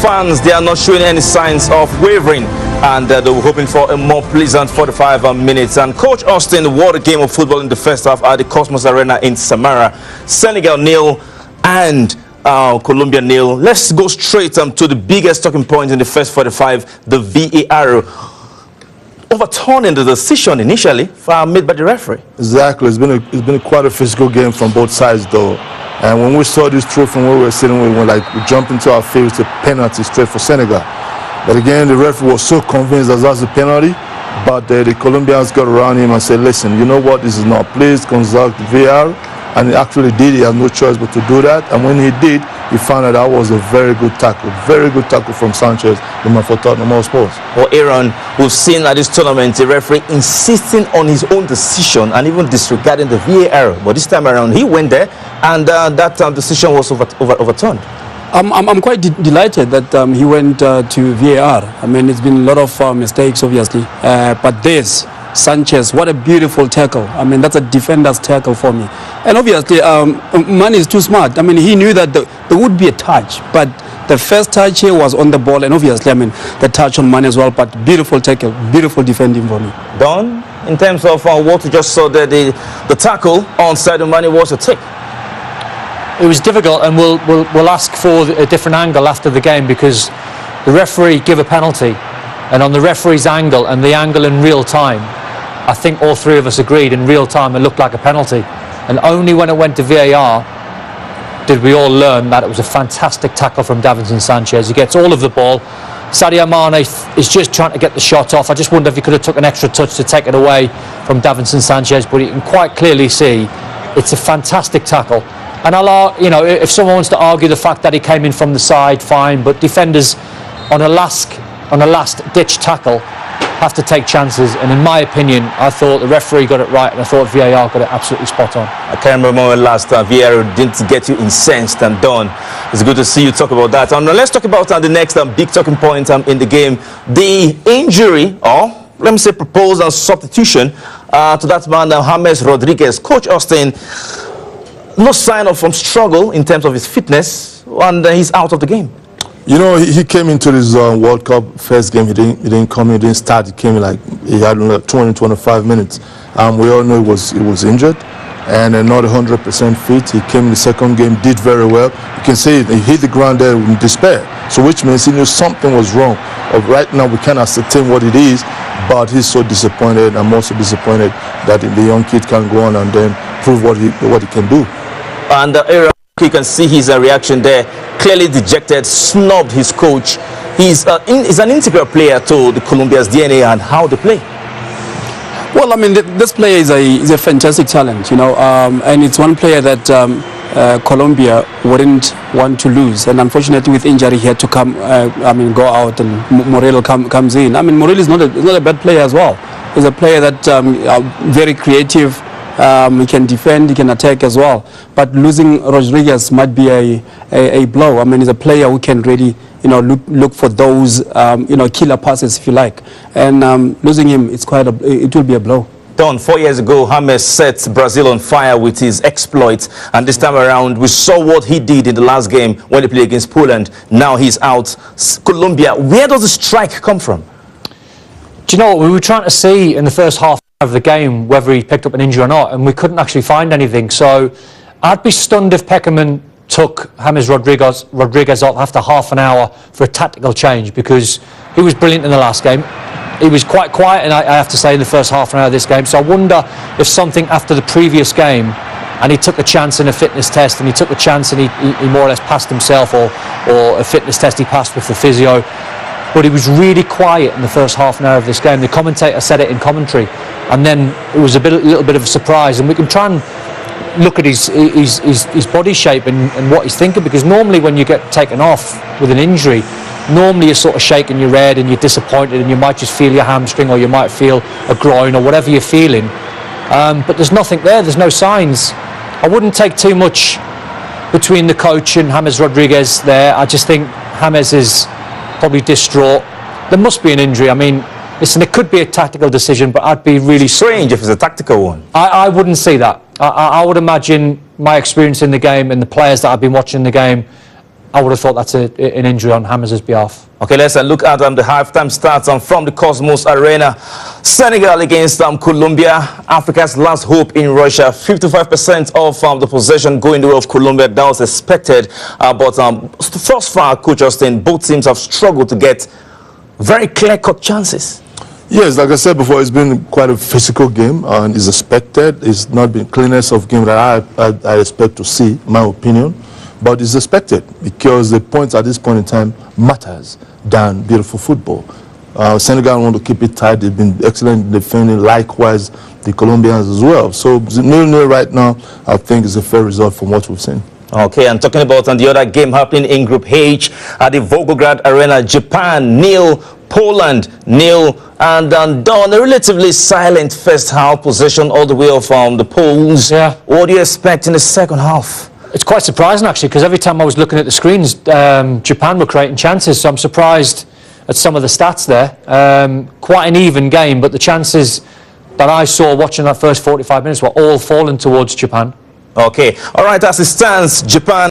fans, they are not showing any signs of wavering, and they were hoping for a more pleasant 45 minutes. And Coach Austin won a game of football in the first half at the Cosmos Arena in Samara. Senegal 0 and Colombia 0. Let's go straight to the biggest talking point in the first 45, the VAR. Overturning the decision initially made by the referee. Exactly. It's been quite a physical game from both sides, though. And when we saw this through from where we were sitting, we jumped into our face to penalty straight for Senegal. But again, the referee was so convinced that that's a penalty. But the Colombians got around him and said, "Listen, you know what? This is not. Please consult VAR." And he actually did. He had no choice but to do that. And when he did, he found out that was a very good tackle from Sanchez, the man for Tottenham Hotspur. Well, Aaron, we've seen at this tournament the referee insisting on his own decision and even disregarding the VAR. But this time around, he went there, and that decision was overturned. I'm quite delighted that he went to VAR. I mean, it's been a lot of mistakes, obviously, but this Sanchez, what a beautiful tackle. I mean, that's a defender's tackle for me. And obviously, Man is too smart. I mean, he knew that there would be a touch, but the first touch here was on the ball, and obviously, I mean, the touch on Man as well, but beautiful tackle, beautiful defending for me. Don, in terms of what you just saw there, the tackle on Sadio Mane was a take. It was difficult, and we'll ask for a different angle after the game, because the referee gave a penalty, and on the referee's angle and the angle in real time, I think all three of us agreed in real time it looked like a penalty. And only when it went to VAR did we all learn that it was a fantastic tackle from Davinson Sanchez. He gets all of the ball. Sadio Mane is just trying to get the shot off. I just wonder if he could have took an extra touch to take it away from Davinson Sanchez, but you can quite clearly see it's a fantastic tackle. And you know, if someone wants to argue the fact that he came in from the side, fine, but defenders on a last-ditch tackle have to take chances, and in my opinion, I thought the referee got it right, and I thought VAR got it absolutely spot on. I can't remember when last time VAR didn't get you incensed and done. It's good to see you talk about that. Let's talk about the next big talking point in the game, the injury, or let me say proposed and substitution to that man, James Rodriguez. Coach Austin, no sign of struggle in terms of his fitness, and he's out of the game. You know, he came into this World Cup first game. He didn't come in. He didn't start. He came in he had like 20-25 minutes. We all know he was injured and not 100% fit. He came in the second game, did very well. You can see he hit the ground there in despair. So which means he knew something was wrong. Right now we can't ascertain what it is, but he's so disappointed. I'm also disappointed that the young kid can go on and then prove what he can do. And you can see his reaction there. Clearly dejected, snubbed his coach. He's an integral player to the Colombia's DNA and how they play. Well, I mean, this player is a fantastic talent, you know, and it's one player that Colombia wouldn't want to lose. And unfortunately, with injury, he had to go out, and Morel comes in. I mean, Morel is not a bad player as well. He's a player that very creative. He can defend, he can attack as well. But losing Rodriguez might be a blow. I mean, he's a player who can really, you know, look for those, you know, killer passes, if you like. And losing him, it will be a blow. Don, 4 years ago, James set Brazil on fire with his exploits, and this time around, we saw what he did in the last game when he played against Poland. Now he's out. Colombia, where does the strike come from? Do you know what we were trying to see in the first half of the game, whether he picked up an injury or not, and we couldn't actually find anything. So I'd be stunned if Peckerman took James Rodriguez off after half an hour for a tactical change, because he was brilliant in the last game. He was quite quiet, and I have to say, in the first half an hour of this game. So I wonder if something after the previous game, and he took a chance in a fitness test, and he took a chance and he more or less passed himself, or a fitness test he passed with the physio. But he was really quiet in the first half an hour of this game. The commentator said it in commentary, and then it was a little bit of a surprise. And we can try and look at his body shape and what he's thinking, because normally when you get taken off with an injury, normally you're sort of shaking your head and you're disappointed, and you might just feel your hamstring, or you might feel a groin, or whatever you're feeling. But there's nothing there. There's no signs. I wouldn't take too much between the coach and James Rodriguez there. I just think James is probably distraught. There must be an injury. I mean, listen, it could be a tactical decision, but I'd be really strange if it's a tactical one. I wouldn't see that. I would imagine my experience in the game and the players that I've been watching the game, I would have thought that's an injury on James' behalf. Okay, let's look at the halftime stats from the Cosmos Arena. Senegal against Colombia, Africa's last hope in Russia. 55% of the possession going the way of Colombia. That was expected. But thus far, Coach Austin, both teams have struggled to get very clear-cut chances. Yes, like I said before, it's been quite a physical game and it's expected. It's not been cleanest of game that I expect to see, my opinion. But it's expected because the points at this point in time matters than beautiful football. Senegal want to keep it tight. They've been excellent in defending. Likewise, the Colombians as well. So 0-0 right now, I think is a fair result from what we've seen. Okay, and talking about the other game happening in Group H at the Volgograd Arena, Japan 0, Poland 0, and done a relatively silent first half possession all the way off the Poles. Yeah. What do you expect in the second half? It's quite surprising, actually, because every time I was looking at the screens, Japan were creating chances, so I'm surprised at some of the stats there. Quite an even game, but the chances that I saw watching that first 45 minutes were all falling towards Japan. Okay, all right, as it stands, Japan